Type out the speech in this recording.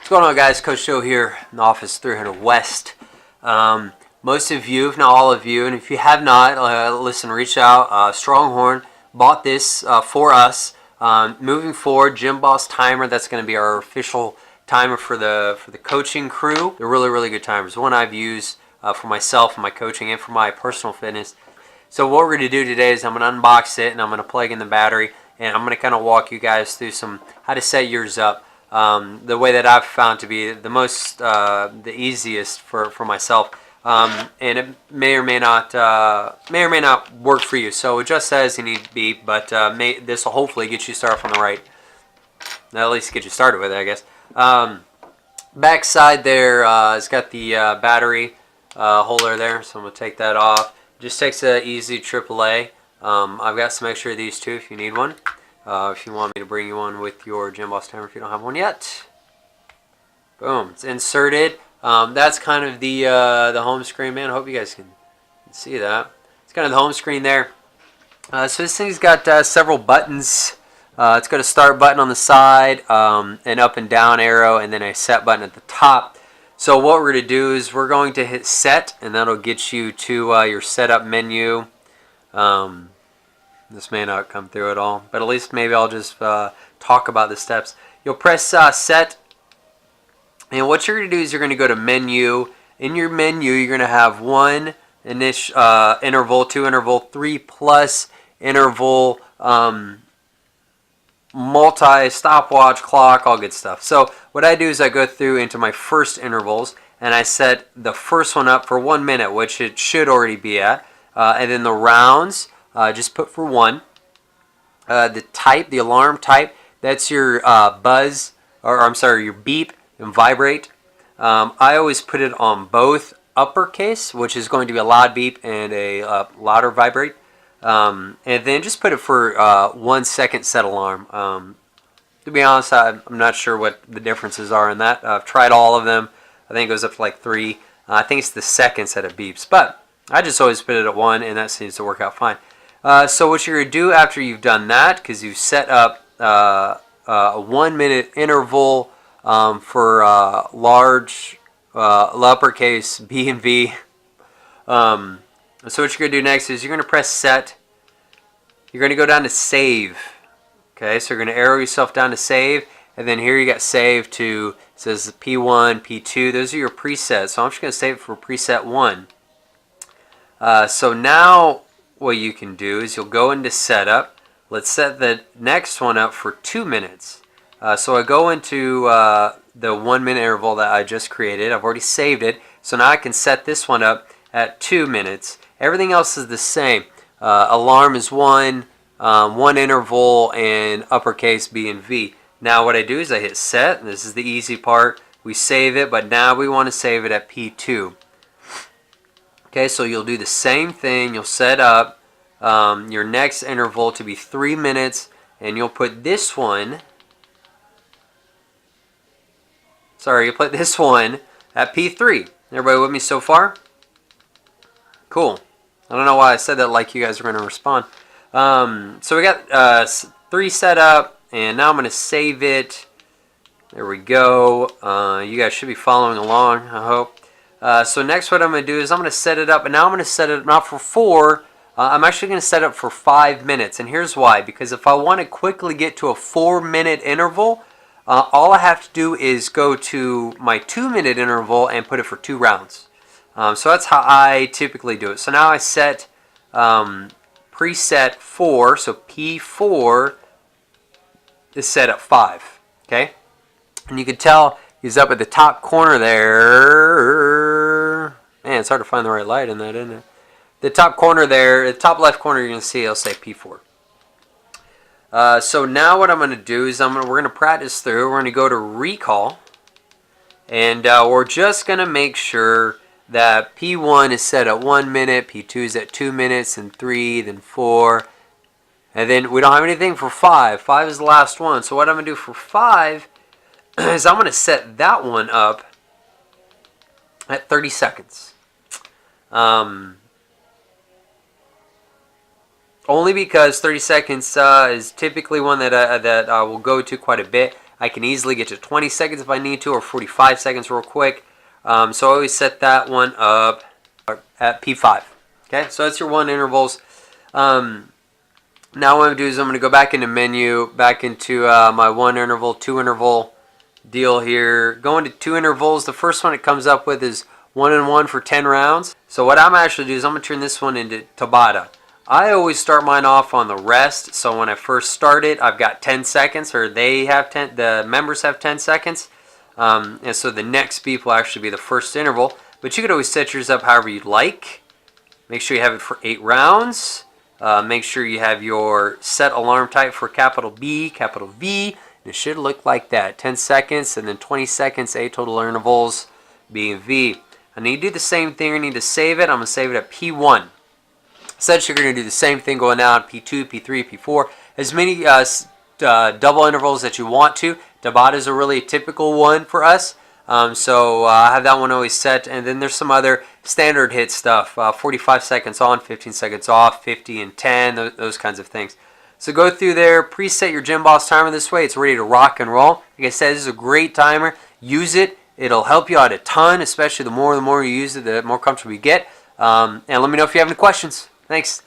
What's going on, guys? Coach Joe here in the office 300 West. Most of you, if not all of you, and if you have not, listen, reach out. Stronghorn bought this for us. Moving forward, GymBoss timer. That's going to be our official timer for the coaching crew. They're really good timers. One I've used for myself and my coaching and for my personal fitness. So what we're going to do today is I'm going to unbox it and I'm going to plug in the battery, and I'm going to kind of walk you guys through how to set yours up. The way that I've found to be the most, the easiest for myself, and it may or may not work for you. So it just says you need to be, but this will hopefully get you started from the right. At least get you started with it, I guess. Back side there, it's got the battery holder there, so I'm gonna take that off. Just takes a easy AAA. I've got some extra of these too if you need one. If you want me to bring you one with your GymBoss timer if you don't have one yet. Boom, it's inserted. That's kind of the home screen, man. I hope you guys can see that. It's kind of the home screen there. So this thing's got several buttons. It's got a start button on the side, an up and down arrow, and then a set button at the top. So what we're going to do is we're going to hit set, and that'll get you to your setup menu. This may not come through at all, but at least maybe I'll just talk about the steps. You'll press set, and what you're going to do is you're going to go to menu. In your menu, you're going to have one interval, two interval, 3+ interval, multi stopwatch, clock, all good stuff. So what I do is I go through into my first intervals, and I set the first one up for 1 minute, which it should already be at, and then the rounds. Just put for 1. The type, the alarm type, that's your buzz, or I'm sorry, your beep and vibrate. I always put it on both uppercase, which is going to be a loud beep and a louder vibrate. And then just put it for 1 second set alarm. To be honest, I'm not sure what the differences are in that. I've tried all of them. I think it goes up to like 3. I think it's the second set of beeps, but I just always put it at 1, and that seems to work out fine. So what you're going to do after you've done that, because you've set up a 1 minute interval for large uppercase B and V. So what you're going to do next is you're going to press set. You're going to go down to save. Okay, so you're going to arrow yourself down to save, and then here you got save to, it says P1, P2. Those are your presets. So I'm just going to save it for preset 1. So now what you can do is you'll go into setup. Let's set the next one up for 2 minutes. So I go into the 1 minute interval that I just created. I've already saved it. So now I can set this one up at 2 minutes. Everything else is the same. Alarm is 1, 1 interval, and uppercase B and V. Now what I do is I hit set. This is the easy part. We save it, but now we want to save it at P2. Okay, so you'll do the same thing. You'll set up your next interval to be 3 minutes, and you'll put this one, you'll put this one at P3. Everybody with me so far? Cool. I don't know why I said that like you guys are going to respond. So we got 3 set up, and now I'm going to save it. There we go. You guys should be following along, I hope. So next what I'm going to do is I'm going to set it up, and now I'm going to set it up not for 4, I'm actually going to set it up for 5 minutes, and here's why. Because if I want to quickly get to a 4-minute interval, all I have to do is go to my 2-minute interval and put it for 2 rounds. So that's how I typically do it. So now I set preset 4, so P4 is set at 5, okay? And you can tell he's up at the top corner there. Man, it's hard to find the right light in that, isn't it? The top corner there, the top left corner, you're going to see it'll say P4. So now what I'm going to do is we're going to practice through. We're going to go to recall, and we're just going to make sure that P1 is set at 1 minute, P2 is at 2 minutes, and 3, then 4, and then we don't have anything for 5. 5 is the last one. So what I'm going to do for 5 is I'm going to set that one up at 30 seconds. Only because 30 seconds is typically one that I will go to quite a bit. I can easily get to 20 seconds if I need to, or 45 seconds real quick. So I always set that one up at P5. Okay, so that's your 1 intervals. Now what I'm going to do is I'm going to go back into menu, back into my 1 interval, 2 interval deal here. Going to 2 intervals, the first one it comes up with is 1 and 1 for 10 rounds. So what I'm actually doing is I'm going to turn this one into Tabata. I always start mine off on the rest, so when I first start it, I've got 10 seconds, or they have 10, the members have 10 seconds. And so the next beep will actually be the first interval. But you could always set yours up however you'd like. Make sure you have it for 8 rounds. Make sure you have your set alarm type for capital B, capital V. And it should look like that. 10 seconds and then 20 seconds, 8 total intervals, B and V. I need to do the same thing. I need to save it. I'm going to save it at P1. Essentially, you're going to do the same thing going down P2, P3, P4. As many double intervals that you want to. Tabata is a really typical one for us. So I have that one always set. And then there's some other standard hit stuff. 45 seconds on, 15 seconds off, 50 and 10, those kinds of things. So go through there, preset your GymBoss timer this way. It's ready to rock and roll. Like I said, this is a great timer. Use it. It'll help you out a ton, especially the more you use it, the more comfortable you get. And let me know if you have any questions. Thanks.